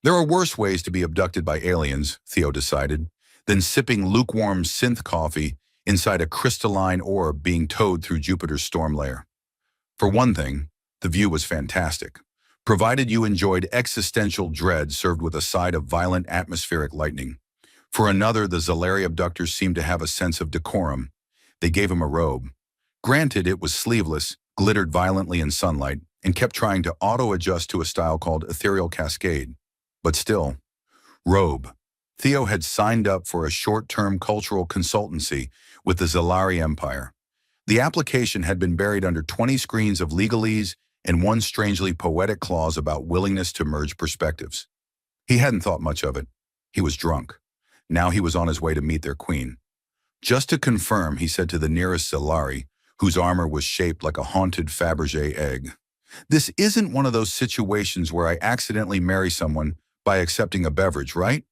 There are worse ways to be abducted by aliens, Theo decided, than sipping lukewarm synth coffee inside a crystalline orb being towed through Jupiter's storm layer. For one thing, the view was fantastic, provided you enjoyed existential dread served with a side of violent atmospheric lightning. For another, the Zalari abductors seemed to have a sense of decorum. They gave him a robe. Granted, it was sleeveless, glittered violently in sunlight, and kept trying to auto-adjust to a style called ethereal cascade. But still, robe. Theo had signed up for a short-term cultural consultancy with the Zalari Empire. The application had been buried under 20 screens of legalese and one strangely poetic clause about willingness to merge perspectives. He hadn't thought much of it. He was drunk. Now he was on his way to meet their queen. Just to confirm, he said to the nearest Zalari, whose armor was shaped like a haunted Fabergé egg, "This isn't one of those situations where I accidentally marry someone by accepting a beverage, right?"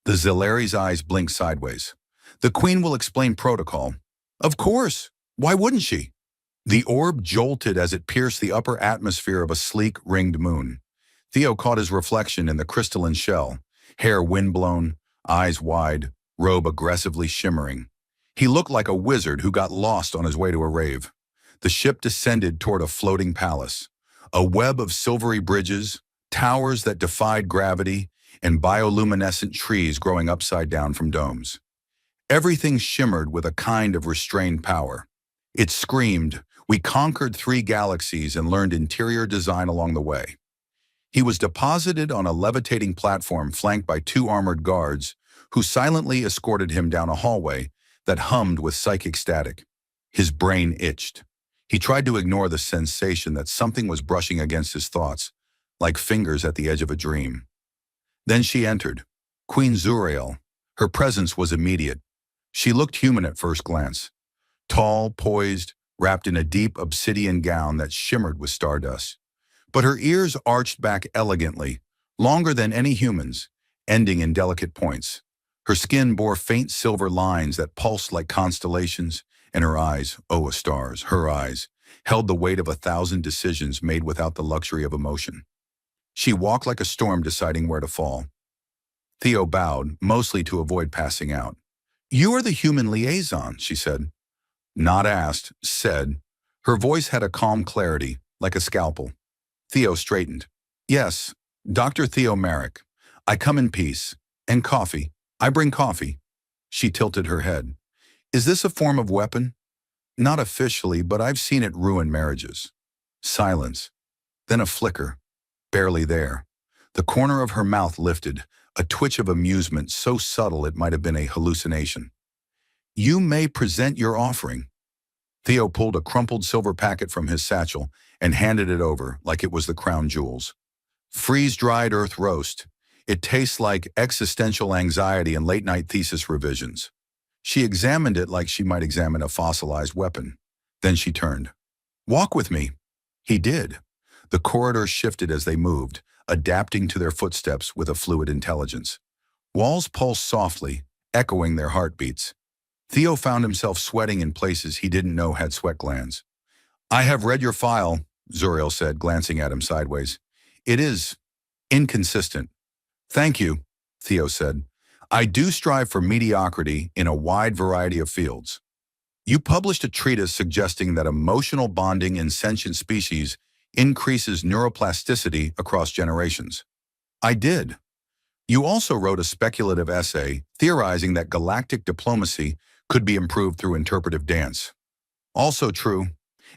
The Zalari's eyes blinked sideways. "The queen will explain protocol." "Of course. Why wouldn't she?" The orb jolted as it pierced the upper atmosphere of a sleek, ringed moon. Theo caught his reflection in the crystalline shell, hair windblown, eyes wide, robe aggressively shimmering. He looked like a wizard who got lost on his way to a rave. The ship descended toward a floating palace, a web of silvery bridges, towers that defied gravity, and bioluminescent trees growing upside down from domes. Everything shimmered with a kind of restrained power. It screamed, "We conquered 3 galaxies and learned interior design along the way." He was deposited on a levitating platform flanked by 2 armored guards who silently escorted him down a hallway that hummed with psychic static. His brain itched. He tried to ignore the sensation that something was brushing against his thoughts, like fingers at the edge of a dream. Then she entered, Queen Zuriel. Her presence was immediate. She looked human at first glance. Tall, poised, wrapped in a deep obsidian gown that shimmered with stardust. But her ears arched back elegantly, longer than any human's, ending in delicate points. Her skin bore faint silver lines that pulsed like constellations, and her eyes, oh, stars, her eyes, held the weight of 1,000 decisions made without the luxury of emotion. She walked like a storm deciding where to fall. Theo bowed, mostly to avoid passing out. "You are the human liaison," she said. Not asked, said. Her voice had a calm clarity, like a scalpel. Theo straightened. "Yes, Dr. Theo Merrick. I come in peace. And coffee. I bring coffee." She tilted her head. "Is this a form of weapon?" "Not officially, but I've seen it ruin marriages." Silence. Then a flicker. Barely there. The corner of her mouth lifted, a twitch of amusement so subtle it might have been a hallucination. "You may present your offering." Theo pulled a crumpled silver packet from his satchel and handed it over like it was the crown jewels. "Freeze-dried earth roast. It tastes like existential anxiety and late-night thesis revisions." She examined it like she might examine a fossilized weapon. Then she turned. "Walk with me." He did. The corridor shifted as they moved, adapting to their footsteps with a fluid intelligence. Walls pulsed softly, echoing their heartbeats. Theo found himself sweating in places he didn't know had sweat glands. "I have read your file," Zuriel said, glancing at him sideways. "It is inconsistent." "Thank you," Theo said. "I do strive for mediocrity in a wide variety of fields." "You published a treatise suggesting that emotional bonding in sentient species increases neuroplasticity across generations." "I did." "You also wrote a speculative essay theorizing that galactic diplomacy could be improved through interpretive dance." "Also true,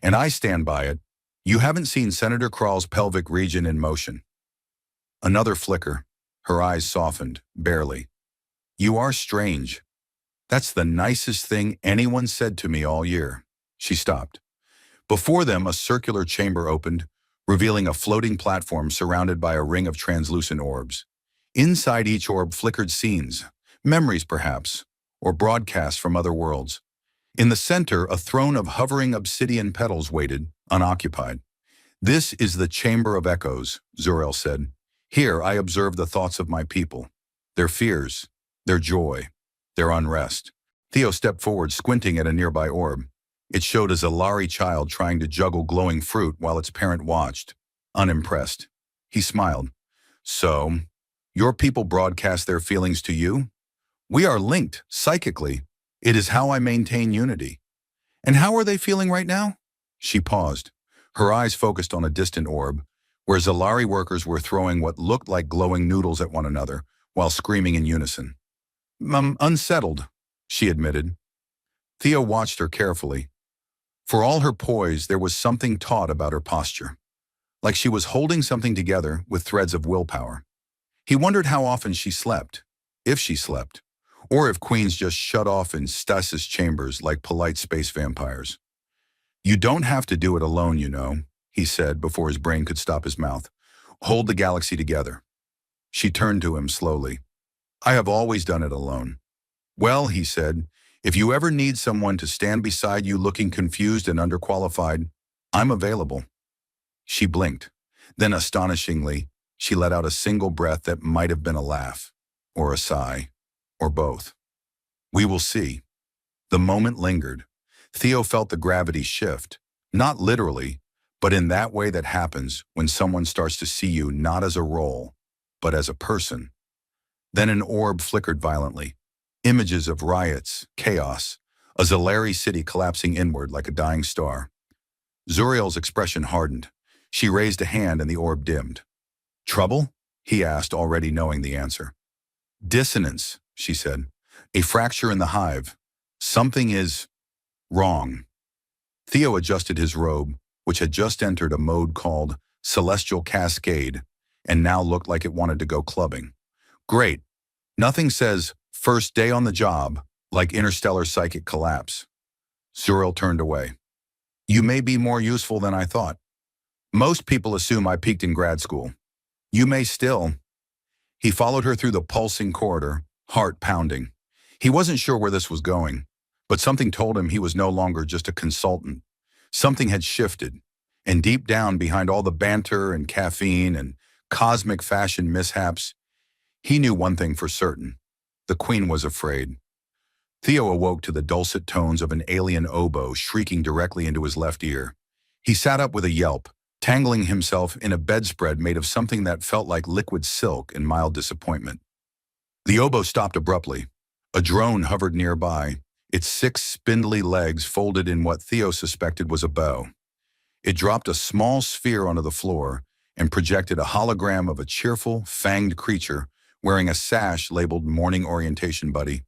and I stand by it. You haven't seen Senator Krall's pelvic region in motion." Another flicker. Her eyes softened, barely. "You are strange. That's the nicest thing anyone said to me all year." She stopped. Before them, a circular chamber opened, revealing a floating platform surrounded by a ring of translucent orbs. Inside each orb flickered scenes, memories perhaps, or broadcasts from other worlds. In the center, a throne of hovering obsidian petals waited, unoccupied. "This is the Chamber of Echoes," Zuriel said. "Here I observe the thoughts of my people, their fears, their joy, their unrest." Theo stepped forward, squinting at a nearby orb. It showed a Zalari child trying to juggle glowing fruit while its parent watched, unimpressed. He smiled. "So, Your people broadcast their feelings to you. We are linked psychically. It is how I maintain unity. And how are they feeling right now? She paused, her eyes focused on a distant orb, where Zalari workers were throwing what looked like glowing noodles at one another while screaming in unison. Unsettled, she admitted. Theo watched her carefully. For all her poise, there was something taut about her posture, like she was holding something together with threads of willpower. He wondered how often she slept, if she slept, or if queens just shut off in stasis chambers like polite space vampires. You don't have to do it alone, you know, he said before his brain could stop his mouth. Hold the galaxy together. She turned to him slowly. I have always done it alone. Well, he said, if you ever need someone to stand beside you looking confused and underqualified, I'm available. She blinked. Then, astonishingly, she let out a single breath that might have been a laugh, or a sigh, or both. We will see. The moment lingered. Theo felt the gravity shift, not literally, but in that way that happens when someone starts to see you not as a role, but as a person. Then an orb flickered violently. Images of riots, chaos, a Zalari city collapsing inward like a dying star. Zuriel's expression hardened. She raised a hand and the orb dimmed. Trouble? He asked, already knowing the answer. Dissonance, she said. A fracture in the hive. Something is wrong. Theo adjusted his robe, which had just entered a mode called Celestial Cascade, and now looked like it wanted to go clubbing. Great. Nothing says first day on the job like interstellar psychic collapse. Zuriel turned away. You may be more useful than I thought. Most people assume I peaked in grad school. You may still. He followed her through the pulsing corridor, heart pounding. He wasn't sure where this was going, but something told him he was no longer just a consultant. Something had shifted, and deep down behind all the banter and caffeine and cosmic fashion mishaps, he knew one thing for certain. The Queen was afraid. Theo awoke to the dulcet tones of an alien oboe shrieking directly into his left ear. He sat up with a yelp, tangling himself in a bedspread made of something that felt like liquid silk in mild disappointment. The oboe stopped abruptly. A drone hovered nearby, its 6 spindly legs folded in what Theo suspected was a bow. It dropped a small sphere onto the floor and projected a hologram of a cheerful, fanged creature wearing a sash labeled Morning Orientation Buddy.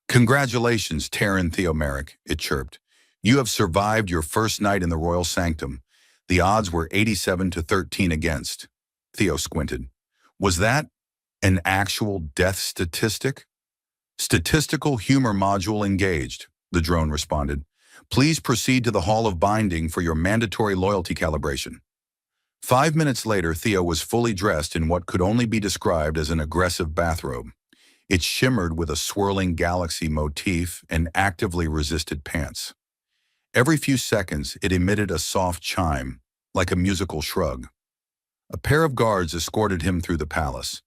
Congratulations, Terran Theomeric, it chirped. You have survived your first night in the Royal Sanctum. The odds were 87-13 against. Theo squinted. Was that an actual death statistic? Statistical humor module engaged, the drone responded. Please proceed to the Hall of Binding for your mandatory loyalty calibration. 5 minutes later, Theo was fully dressed in what could only be described as an aggressive bathrobe. It shimmered with a swirling galaxy motif and actively resisted pants. Every few seconds, it emitted a soft chime, like a musical shrug. A pair of guards escorted him through the palace,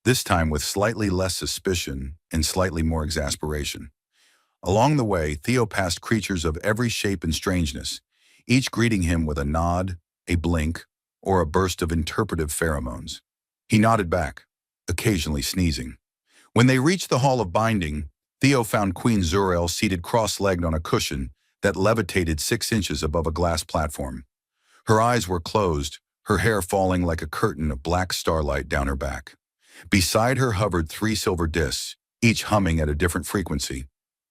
this time with slightly less suspicion and slightly more exasperation. Along the way, Theo passed creatures of every shape and strangeness, each greeting him with a nod, a blink, or a burst of interpretive pheromones. He nodded back, occasionally sneezing. When they reached the Hall of Binding, Theo found Queen Zuriel seated cross-legged on a cushion that levitated 6 inches above a glass platform. Her eyes were closed, her hair falling like a curtain of black starlight down her back. Beside her hovered 3 silver discs, each humming at a different frequency.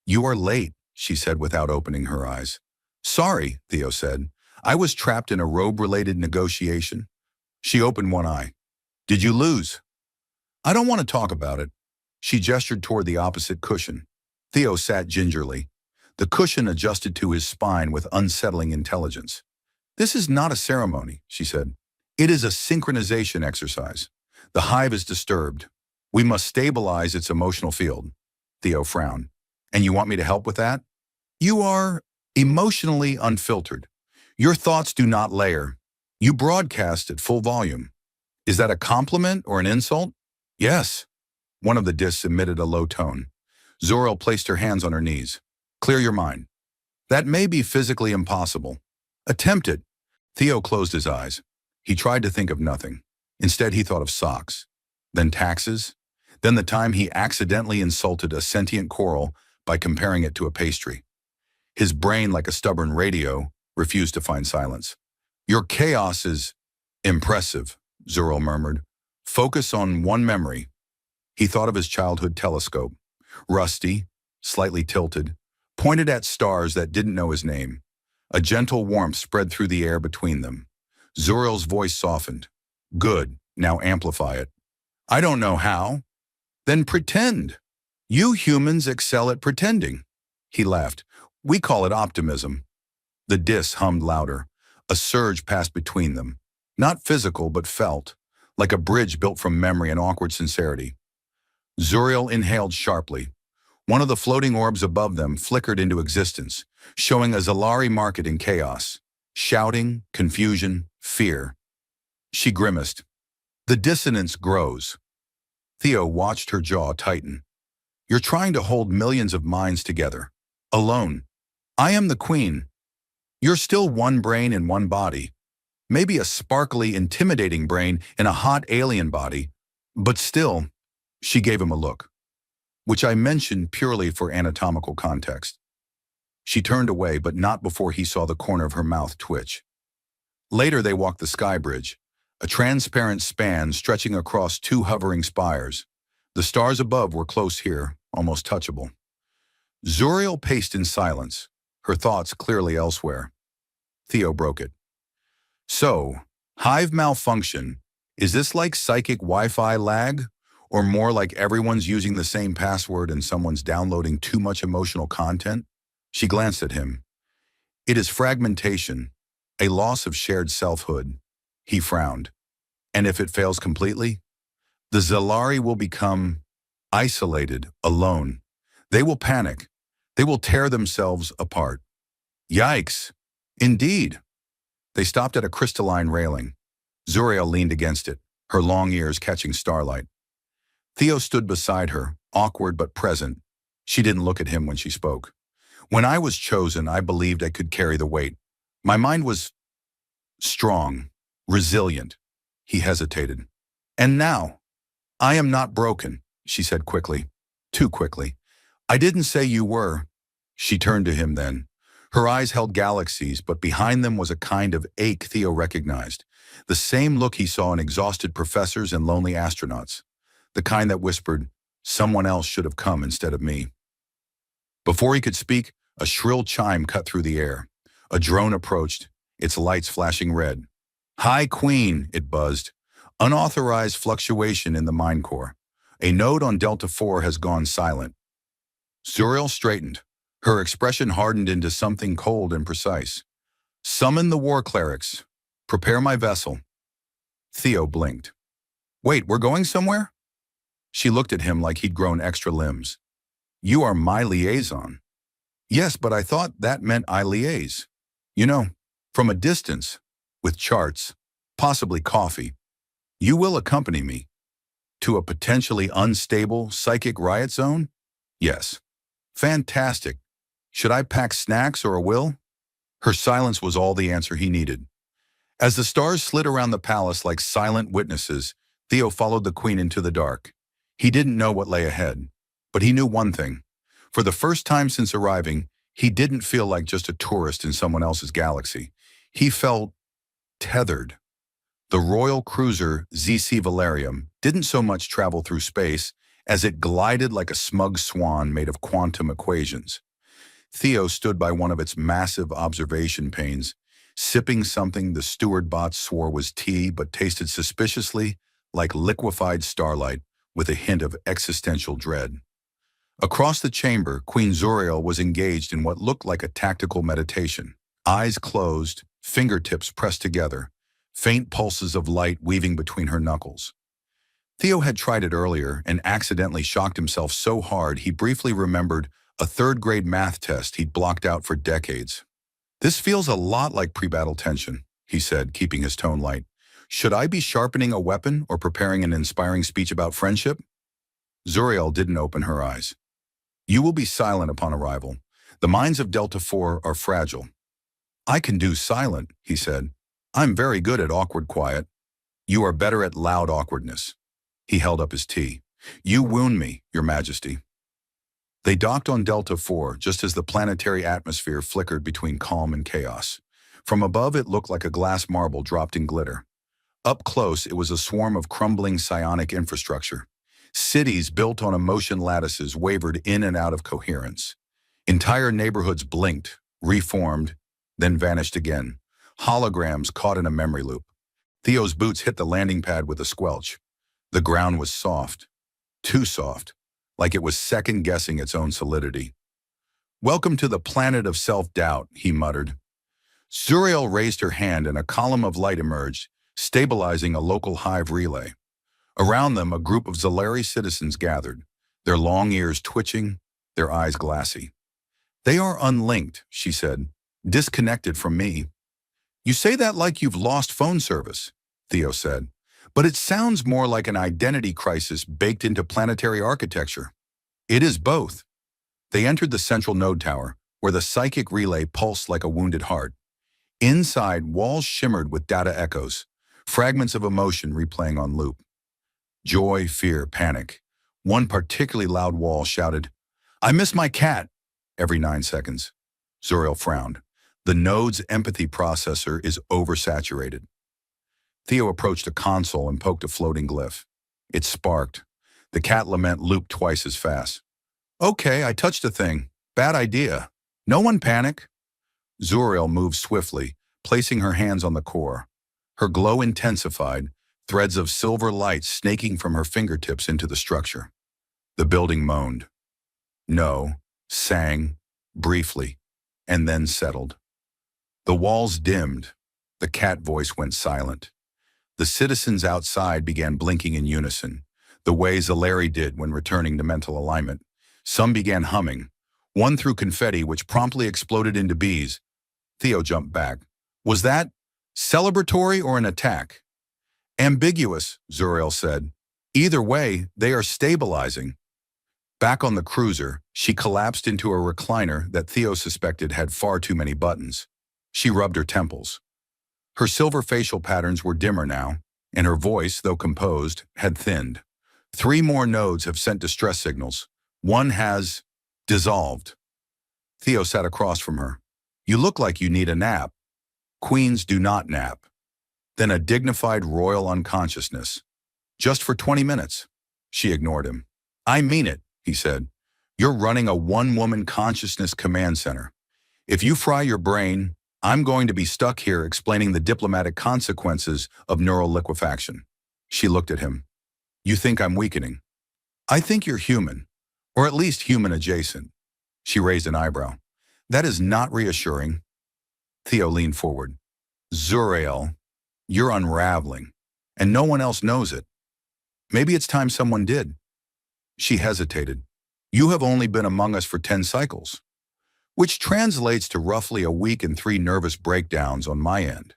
You are late, she said without opening her eyes. Sorry, Theo said. I was trapped in a robe-related negotiation. She opened one eye. Did you lose? I don't want to talk about it. She gestured toward the opposite cushion. Theo sat gingerly. The cushion adjusted to his spine with unsettling intelligence. This is not a ceremony, she said. It is a synchronization exercise. The hive is disturbed. We must stabilize its emotional field. Theo frowned. And you want me to help with that? You are emotionally unfiltered. Your thoughts do not layer. You broadcast at full volume. Is that a compliment or an insult? Yes. One of the discs emitted a low tone. Zuriel placed her hands on her knees. Clear your mind. That may be physically impossible. Attempt it. Theo closed his eyes. He tried to think of nothing. Instead, he thought of socks. Then taxes. Then the time he accidentally insulted a sentient coral by comparing it to a pastry. His brain, like a stubborn radio, refused to find silence. Your chaos is impressive, Zuriel murmured. Focus on one memory. He thought of his childhood telescope. Rusty, slightly tilted, pointed at stars that didn't know his name. A gentle warmth spread through the air between them. Zuriel's voice softened. Good, now amplify it. I don't know how. Then pretend. You humans excel at pretending. He laughed. We call it optimism. The diss hummed louder. A surge passed between them. Not physical, but felt, like a bridge built from memory and awkward sincerity. Zuriel inhaled sharply. One of the floating orbs above them flickered into existence, showing a Zalari market in chaos. Shouting, confusion, fear. She grimaced. The dissonance grows. Theo watched her jaw tighten. You're trying to hold millions of minds together. Alone. I am the queen. You're still one brain in one body. Maybe a sparkly, intimidating brain in a hot alien body. But still, she gave him a look, which I mentioned purely for anatomical context. She turned away, but not before he saw the corner of her mouth twitch. Later they walked the sky bridge, a transparent span stretching across two hovering spires. The stars above were close here, almost touchable. Zuriel paced in silence, her thoughts clearly elsewhere. Theo broke it. So, hive malfunction, is this like psychic Wi-Fi lag? Or more like everyone's using the same password and someone's downloading too much emotional content? She glanced at him. It is fragmentation, a loss of shared selfhood. He frowned. And if it fails completely? The Zalari will become isolated, alone. They will panic. They will tear themselves apart. Yikes! Indeed. They stopped at a crystalline railing. Zuriel leaned against it, her long ears catching starlight. Theo stood beside her, awkward but present. She didn't look at him when she spoke. When I was chosen, I believed I could carry the weight. My mind was strong, resilient. He hesitated. And now, I am not broken, she said quickly, too quickly. I didn't say you were. She turned to him then. Her eyes held galaxies, but behind them was a kind of ache Theo recognized. The same look he saw in exhausted professors and lonely astronauts. The kind that whispered, someone else should have come instead of me. Before he could speak, a shrill chime cut through the air. A drone approached, its lights flashing red. High Queen, it buzzed. Unauthorized fluctuation in the mind core. A node on Delta 4 has gone silent. Zuriel straightened. Her expression hardened into something cold and precise. Summon the war clerics. Prepare my vessel. Theo blinked. Wait, we're going somewhere? She looked at him like he'd grown extra limbs. You are my liaison. Yes, but I thought that meant I liaise. You know, from a distance, with charts, possibly coffee. You will accompany me. To a potentially unstable psychic riot zone? Yes. Fantastic. Should I pack snacks or a will? Her silence was all the answer he needed. As the stars slid around the palace like silent witnesses, Theo followed the queen into the dark. He didn't know what lay ahead, but he knew one thing. For the first time since arriving, he didn't feel like just a tourist in someone else's galaxy. He felt tethered. The royal cruiser ZC Valerium didn't so much travel through space as it glided like a smug swan made of quantum equations. Theo stood by one of its massive observation panes, sipping something the steward bots swore was tea but tasted suspiciously like liquefied starlight with a hint of existential dread. Across the chamber, Queen Zuriel was engaged in what looked like a tactical meditation. Eyes closed, fingertips pressed together, faint pulses of light weaving between her knuckles. Theo had tried it earlier and accidentally shocked himself so hard he briefly remembered a third-grade math test he'd blocked out for decades. This feels a lot like pre-battle tension, he said, keeping his tone light. Should I be sharpening a weapon or preparing an inspiring speech about friendship? Zuriel didn't open her eyes. You will be silent upon arrival. The minds of Delta 4 are fragile. I can do silent, he said. I'm very good at awkward quiet. You are better at loud awkwardness. He held up his tea. You wound me, Your Majesty. They docked on Delta 4 just as the planetary atmosphere flickered between calm and chaos. From above, it looked like a glass marble dropped in glitter. Up close, it was a swarm of crumbling psionic infrastructure. Cities built on emotion lattices wavered in and out of coherence. Entire neighborhoods blinked, reformed, then vanished again. Holograms caught in a memory loop. Theo's boots hit the landing pad with a squelch. The ground was soft, too soft, like it was second-guessing its own solidity. "Welcome to the planet of self-doubt," he muttered. Zuriel raised her hand and a column of light emerged, stabilizing a local hive relay. Around them, a group of Zalari citizens gathered, their long ears twitching, their eyes glassy. "They are unlinked," she said, "disconnected from me." "You say that like you've lost phone service," Theo said, "but it sounds more like an identity crisis baked into planetary architecture." "It is both." They entered the central node tower, where the psychic relay pulsed like a wounded heart. Inside, walls shimmered with data echoes, fragments of emotion replaying on loop. Joy, fear, panic. One particularly loud wall shouted, "I miss my cat," every 9 seconds. Zuriel frowned. The node's empathy processor is oversaturated. Theo approached a console and poked a floating glyph. It sparked. The cat lament looped twice as fast. "Okay, I touched a thing. Bad idea. No one panic." Zuriel moved swiftly, placing her hands on the core. Her glow intensified, threads of silver light snaking from her fingertips into the structure. The building moaned. No, sang, briefly, and then settled. The walls dimmed. The cat voice went silent. The citizens outside began blinking in unison, the way Zalari did when returning to mental alignment. Some began humming. One threw confetti, which promptly exploded into bees. Theo jumped back. "Was that celebratory or an attack?" "Ambiguous," Zuriel said. "Either way, they are stabilizing." Back on the cruiser, she collapsed into a recliner that Theo suspected had far too many buttons. She rubbed her temples. Her silver facial patterns were dimmer now, and her voice, though composed, had thinned. 3 more nodes have sent distress signals. One has dissolved. Theo sat across from her. "You look like you need a nap." "Queens do not nap." Then a dignified royal unconsciousness. "Just for 20 minutes. She ignored him. "I mean it," he said. "You're running a one-woman consciousness command center. If you fry your brain, I'm going to be stuck here explaining the diplomatic consequences of neural liquefaction." She looked at him. "You think I'm weakening?" "I think you're human, or at least human adjacent." She raised an eyebrow. "That is not reassuring." Theo leaned forward. "Zuriel, you're unraveling, and no one else knows it. Maybe it's time someone did." She hesitated. "You have only been among us for 10 cycles. Which translates to roughly a week and 3 nervous breakdowns on my end.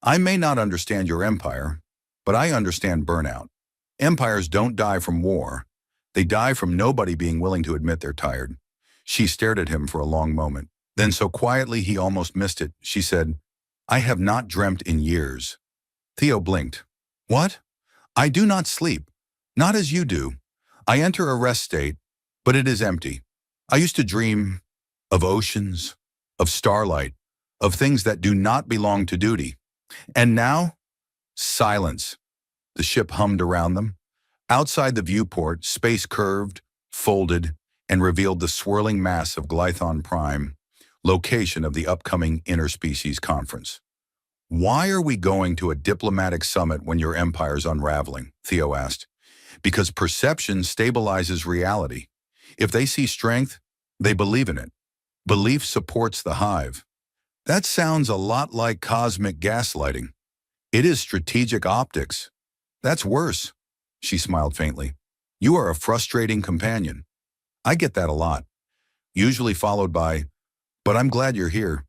I may not understand your empire, but I understand burnout. Empires don't die from war. They die from nobody being willing to admit they're tired." She stared at him for a long moment. Then so quietly he almost missed it, she said, "I have not dreamt in years." Theo blinked. "What?" "I do not sleep. Not as you do. I enter a rest state, but it is empty. I used to dream of oceans, of starlight, of things that do not belong to duty. And now, silence." The ship hummed around them. Outside the viewport, space curved, folded, and revealed the swirling mass of Glython Prime, location of the upcoming Interspecies Conference. "Why are we going to a diplomatic summit when your empire's unraveling?" Theo asked. "Because perception stabilizes reality. If they see strength, they believe in it. Belief supports the hive." "That sounds a lot like cosmic gaslighting." "It is strategic optics." "That's worse." She smiled faintly. "You are a frustrating companion." "I get that a lot. Usually followed by, 'But I'm glad you're here.'"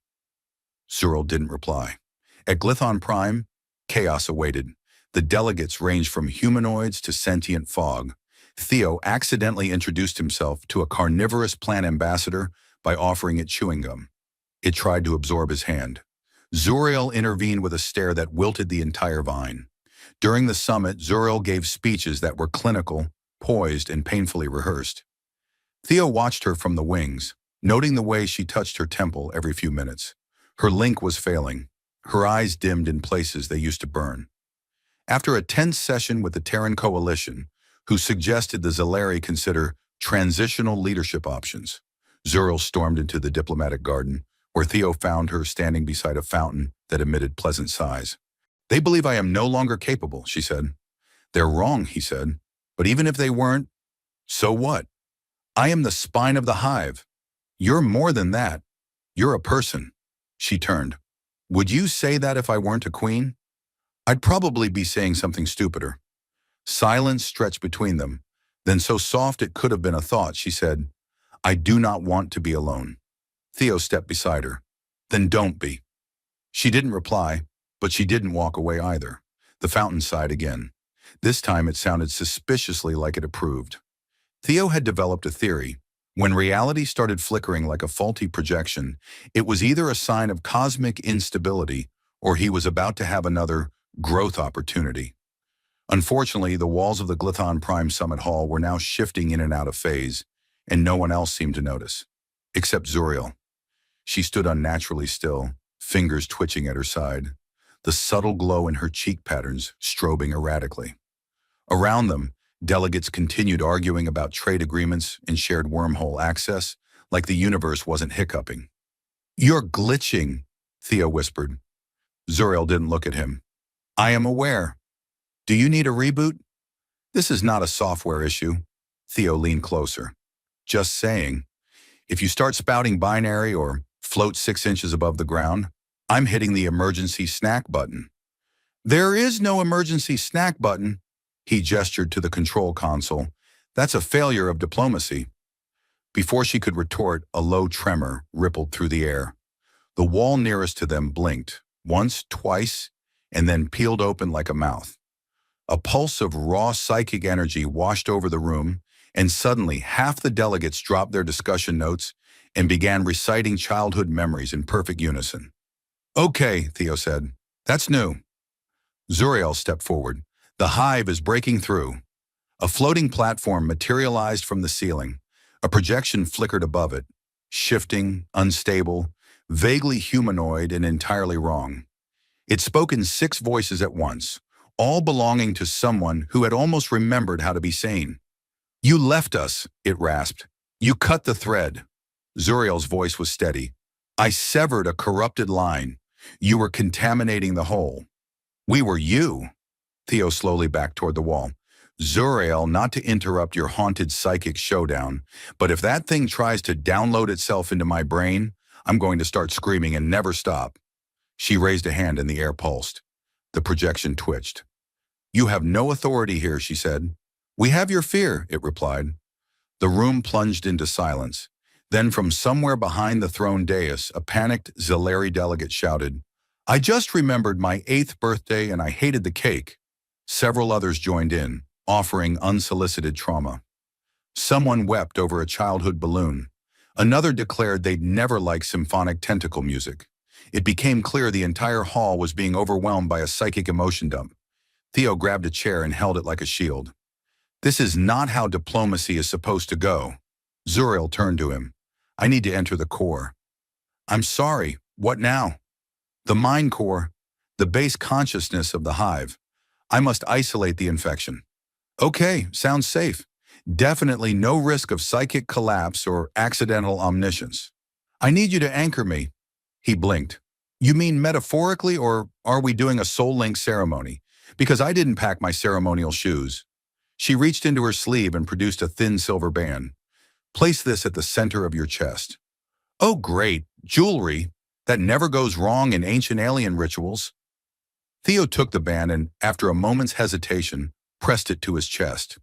Zuriel didn't reply. At Glython Prime, chaos awaited. The delegates ranged from humanoids to sentient fog. Theo accidentally introduced himself to a carnivorous plant ambassador by offering it chewing gum. It tried to absorb his hand. Zuriel intervened with a stare that wilted the entire vine. During the summit, Zuriel gave speeches that were clinical, poised and painfully rehearsed. Theo watched her from the wings, noting the way she touched her temple every few minutes. Her link was failing. Her eyes dimmed in places they used to burn. After a tense session with the Terran Coalition, who suggested the Zelari consider transitional leadership options, Zuriel stormed into the diplomatic garden, where Theo found her standing beside a fountain that emitted pleasant sighs. "They believe I am no longer capable," she said. "They're wrong," he said. "But even if they weren't, so what? I am the spine of the hive. You're more than that. You're a person." She turned. "Would you say that if I weren't a queen?" "I'd probably be saying something stupider." Silence stretched between them. Then, so soft it could have been a thought, she said, "I do not want to be alone." Theo stepped beside her. "Then don't be." She didn't reply, but she didn't walk away either. The fountain sighed again. This time it sounded suspiciously like it approved. Theo had developed a theory. When reality started flickering like a faulty projection, it was either a sign of cosmic instability or he was about to have another growth opportunity. Unfortunately, the walls of the Glython Prime Summit Hall were now shifting in and out of phase, and no one else seemed to notice. Except Zuriel. She stood unnaturally still, fingers twitching at her side, the subtle glow in her cheek patterns strobing erratically. Around them, delegates continued arguing about trade agreements and shared wormhole access, like the universe wasn't hiccuping. "You're glitching," Theo whispered. Zuriel didn't look at him. "I am aware. Do you need a reboot?" "This is not a software issue." Theo leaned closer. "Just saying, if you start spouting binary or float 6 inches above the ground, I'm hitting the emergency snack button." "There is no emergency snack button." He gestured to the control console. "That's a failure of diplomacy." Before she could retort, a low tremor rippled through the air. The wall nearest to them blinked, once, twice, and then peeled open like a mouth. A pulse of raw psychic energy washed over the room, and suddenly half the delegates dropped their discussion notes and began reciting childhood memories in perfect unison. "Okay," Theo said. "That's new." Zuriel stepped forward. "The hive is breaking through." A floating platform materialized from the ceiling. A projection flickered above it, shifting, unstable, vaguely humanoid and entirely wrong. It spoke in 6 voices at once, all belonging to someone who had almost remembered how to be sane. "You left us," it rasped. "You cut the thread." Zuriel's voice was steady. "I severed a corrupted line. You were contaminating the whole." "We were you." Theo slowly backed toward the wall. "Zuriel, not to interrupt your haunted psychic showdown, but if that thing tries to download itself into my brain, I'm going to start screaming and never stop." She raised a hand and the air pulsed. The projection twitched. "You have no authority here," she said. "We have your fear," it replied. The room plunged into silence. Then from somewhere behind the throne dais, a panicked Zelari delegate shouted, "I just remembered my 8th birthday and I hated the cake." Several others joined in, offering unsolicited trauma. Someone wept over a childhood balloon. Another declared they'd never liked symphonic tentacle music. It became clear the entire hall was being overwhelmed by a psychic emotion dump. Theo grabbed a chair and held it like a shield. "This is not how diplomacy is supposed to go." Zuriel turned to him. "I need to enter the core." "I'm sorry, what now?" "The mind core, the base consciousness of the hive. I must isolate the infection." "Okay, sounds safe. Definitely no risk of psychic collapse or accidental omniscience." "I need you to anchor me." He blinked. "You mean metaphorically, or are we doing a soul link ceremony? Because I didn't pack my ceremonial shoes." She reached into her sleeve and produced a thin silver band. "Place this at the center of your chest." "Oh great, jewelry. That never goes wrong in ancient alien rituals." Theo took the band and, after a moment's hesitation, pressed it to his chest.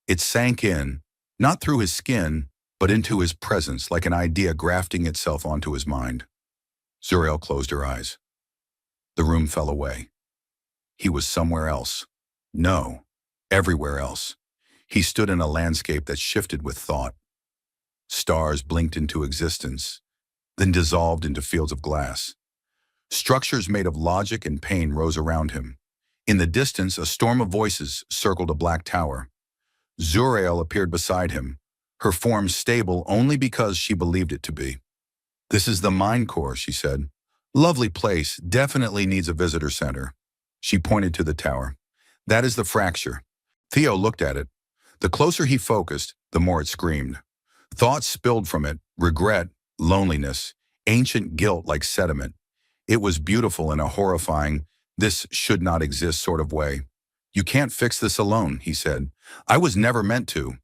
It sank in, not through his skin, but into his presence like an idea grafting itself onto his mind. Zuriel closed her eyes. The room fell away. He was somewhere else. No, everywhere else. He stood in a landscape that shifted with thought. Stars blinked into existence, then dissolved into fields of glass. Structures made of logic and pain rose around him. In the distance, a storm of voices circled a black tower. Zuriel appeared beside him, her form stable only because she believed it to be. "This is the Mine Core," she said. "Lovely place, definitely needs a visitor center." She pointed to the tower. "That is the fracture." Theo looked at it. The closer he focused, the more it screamed. Thoughts spilled from it, regret, loneliness, ancient guilt like sediment. It was beautiful in a horrifying, this should not exist sort of way. "You can't fix this alone," he said. "I was never meant to."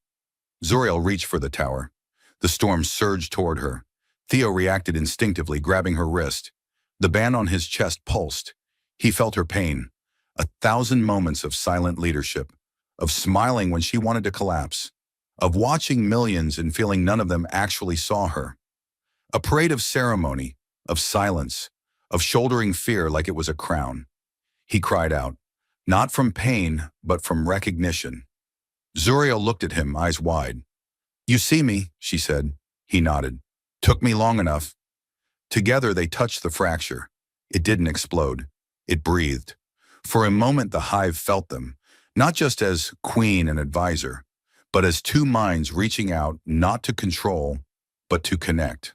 Zuriel reached for the tower. The storm surged toward her. Theo reacted instinctively, grabbing her wrist. The band on his chest pulsed. He felt her pain. 1,000 moments of silent leadership, of smiling when she wanted to collapse, of watching millions and feeling none of them actually saw her. A parade of ceremony, of silence, of shouldering fear like it was a crown. He cried out, not from pain, but from recognition. Zuriel looked at him, eyes wide. "You see me," she said. He nodded. "Took me long enough." Together they touched the fracture. It didn't explode. It breathed. For a moment the hive felt them, not just as queen and advisor, but as two minds reaching out not to control, but to connect.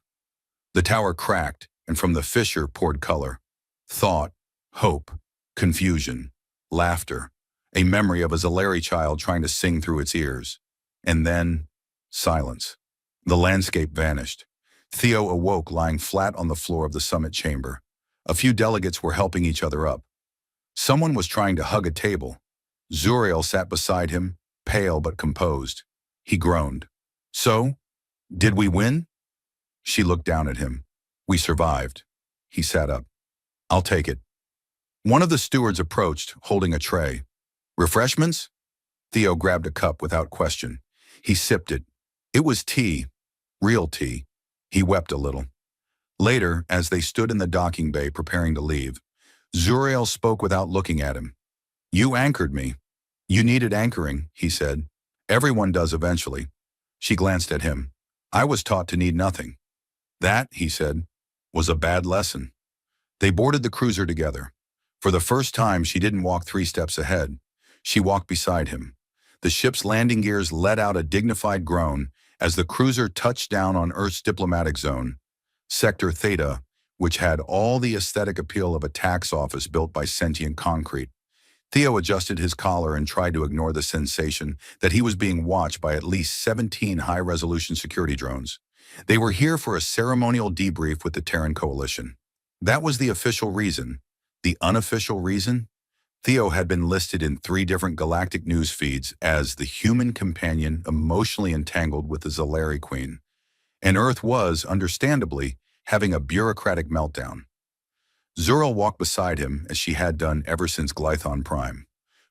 The tower cracked, and from the fissure poured color. Thought, hope, confusion, laughter, a memory of a Zalari child trying to sing through its ears. And then, silence. The landscape vanished. Theo awoke lying flat on the floor of the summit chamber. A few delegates were helping each other up. Someone was trying to hug a table. Zuriel sat beside him, pale but composed. He groaned. "So, did we win?" She looked down at him. "We survived." He sat up. "I'll take it." One of the stewards approached, holding a tray. "Refreshments?" Theo grabbed a cup without question. He sipped it. It was tea. Real tea. He wept a little. Later, as they stood in the docking bay preparing to leave, Zuriel spoke without looking at him. "You anchored me." "You needed anchoring," he said. "Everyone does eventually." She glanced at him. "I was taught to need nothing." "That," he said, "was a bad lesson." They boarded the cruiser together. For the first time, she didn't walk 3 steps ahead. She walked beside him. The ship's landing gears let out a dignified groan as the cruiser touched down on Earth's diplomatic zone, Sector Theta, which had all the aesthetic appeal of a tax office built by sentient concrete. Theo adjusted his collar and tried to ignore the sensation that he was being watched by at least 17 high-resolution security drones. They were here for a ceremonial debrief with the Terran Coalition. That was the official reason. The unofficial reason? Theo had been listed in 3 different galactic news feeds as the human companion emotionally entangled with the Zalari Queen. And Earth was, understandably, having a bureaucratic meltdown. Zuriel walked beside him as she had done ever since Glython Prime.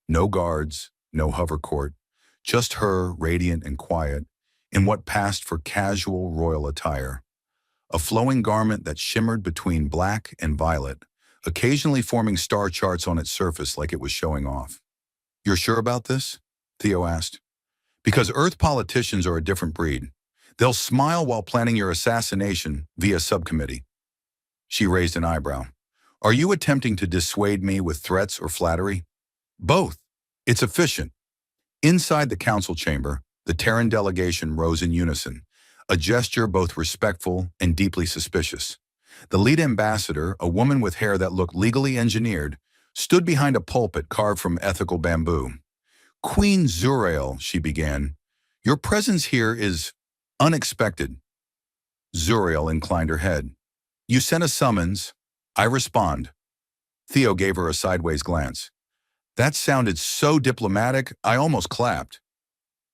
No guards, no hover court, just her, radiant and quiet, in what passed for casual royal attire. A flowing garment that shimmered between black and violet, occasionally forming star charts on its surface like it was showing off. "You're sure about this?" Theo asked. "Because Earth politicians are a different breed. They'll smile while planning your assassination via subcommittee." She raised an eyebrow. "Are you attempting to dissuade me with threats or flattery?" "Both. It's efficient." Inside the council chamber, the Terran delegation rose in unison, a gesture both respectful and deeply suspicious. The lead ambassador, a woman with hair that looked legally engineered, stood behind a pulpit carved from ethical bamboo. "Queen Zuriel," she began, "your presence here is unexpected." Zuriel inclined her head. "You sent a summons. I respond." Theo gave her a sideways glance. That sounded so diplomatic, I almost clapped.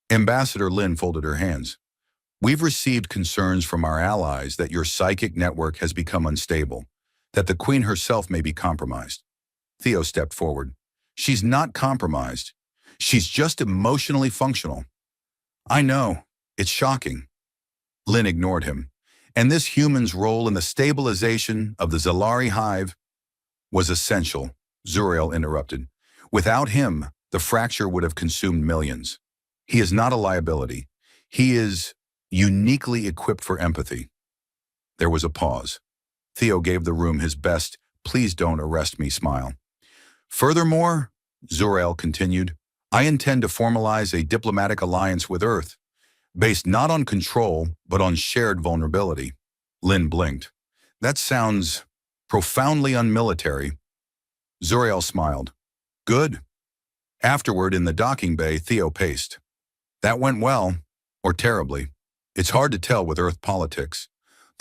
Ambassador Lin folded her hands. "We've received concerns from our allies that your psychic network has become unstable, that the Queen herself may be compromised." Theo stepped forward. "She's not compromised. She's just emotionally functional." "I know. It's shocking." Lin ignored him. "And this human's role in the stabilization of the Zalari hive was essential," Zuriel interrupted. "Without him, the fracture would have consumed millions. He is not a liability. He is uniquely equipped for empathy." There was a pause. Theo gave the room his best, "please don't arrest me" smile. "Furthermore," Zuriel continued, I intend to formalize a diplomatic alliance with Earth, based not on control, but on shared vulnerability. Lynn blinked. That sounds profoundly unmilitary. Zuriel smiled. Good. Afterward, in the docking bay, Theo paced. That went well, or terribly. It's hard to tell with Earth politics.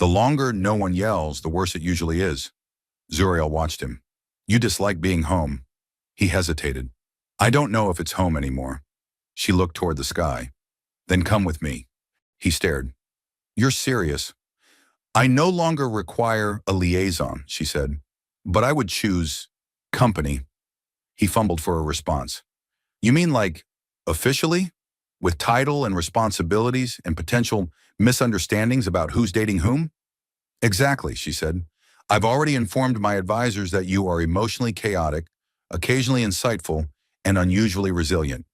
The longer no one yells, the worse it usually is. Zuriel watched him. You dislike being home. He hesitated. I don't know if it's home anymore. She looked toward the sky. Then come with me. He stared. You're serious. I no longer require a liaison, she said, but I would choose company. He fumbled for a response. You mean like officially? With title and responsibilities and potential misunderstandings about who's dating whom? Exactly, she said. I've already informed my advisors that you are emotionally chaotic, occasionally insightful, and unusually resilient.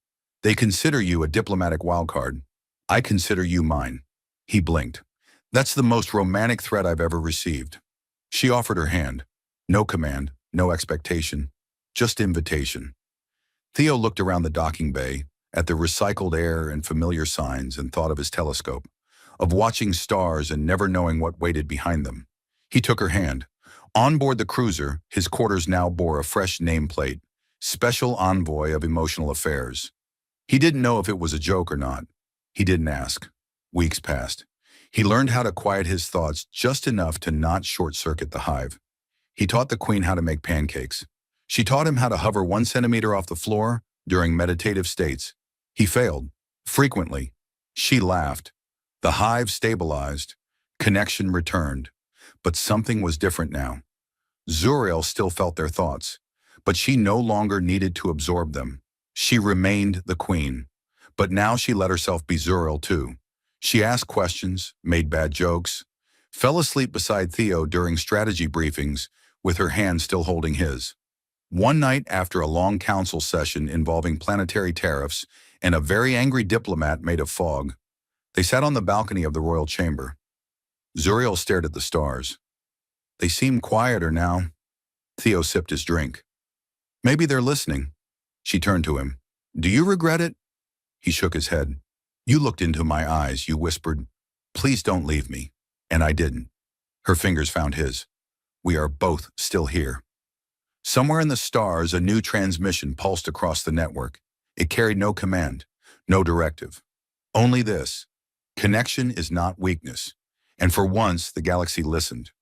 They consider you a diplomatic wildcard. I consider you mine. He blinked. That's the most romantic threat I've ever received. She offered her hand. No command, no expectation, just invitation. Theo looked around the docking bay, at the recycled air and familiar signs, and thought of his telescope, of watching stars and never knowing what waited behind them. He took her hand. On board the cruiser, his quarters now bore a fresh nameplate, Special Envoy of Emotional Affairs. He didn't know if it was a joke or not. He didn't ask. Weeks passed. He learned how to quiet his thoughts just enough to not short-circuit the hive. He taught the queen how to make pancakes. She taught him how to hover 1 centimeter off the floor during meditative states. He failed, frequently. She laughed. The hive stabilized. Connection returned. But something was different now. Zuriel still felt their thoughts, but she no longer needed to absorb them. She remained the queen. But now she let herself be Zuriel too. She asked questions, made bad jokes, fell asleep beside Theo during strategy briefings with her hand still holding his. One night after a long council session involving planetary tariffs and a very angry diplomat made of fog, they sat on the balcony of the royal chamber. Zuriel stared at the stars. They seem quieter now. Theo sipped his drink. Maybe they're listening. She turned to him. Do you regret it? He shook his head. You looked into my eyes, you whispered, please don't leave me. And I didn't. Her fingers found his. We are both still here. Somewhere in the stars, a new transmission pulsed across the network. It carried no command, no directive. Only this. Connection is not weakness. And for once, the galaxy listened.